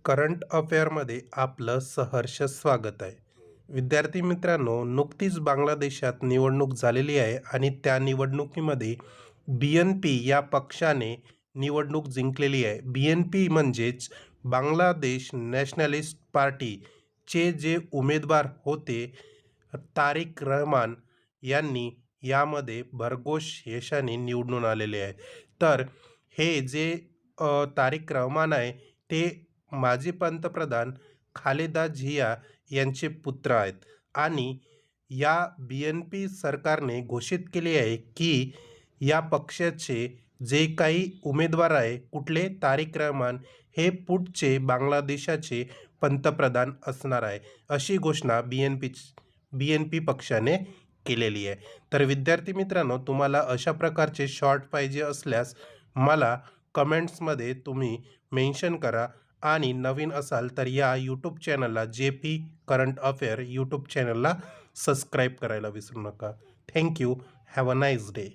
Current अफेअरमध्ये आपलं सहर्ष स्वागत आहे. विद्यार्थी मित्रांनो, नुकतीच बांगलादेशात निवडणूक झालेली आहे आणि त्या निवडणुकीमध्ये BNP या पक्षाने निवडणूक जिंकलेली आहे. BNP म्हणजेच बांगलादेश नॅशनलिस्ट पार्टीचे जे उमेदवार होते तारिक रहमान यांनी यामध्ये भरघोस यशाने निवडून आलेले आहे. तर हे जे तारिक रहमान आहे ते माजी पंतप्रधान खालेदा झिया यांचे पुत्र आहेत आणि या BNP सरकारने घोषित केले आहे की या पक्षाचे जे काही उमेदवार आहे कुठले तारिक रहमान हे पुढचे बांगलादेशाचे पंतप्रधान असणार आहे, अशी घोषणा BNP पक्षाने केलेली आहे. तर विद्यार्थी मित्रांनो, तुम्हाला अशा प्रकारचे शॉर्ट पाहिजे असल्यास मला कमेंट्समध्ये तुम्ही मेन्शन करा आणि नवीन असाल तर या यूट्यूब चॅनलला JP करंट अफेअर यूट्यूब चॅनलला सबस्क्राईब करायला विसरू नका. Thank you. Have a nice day.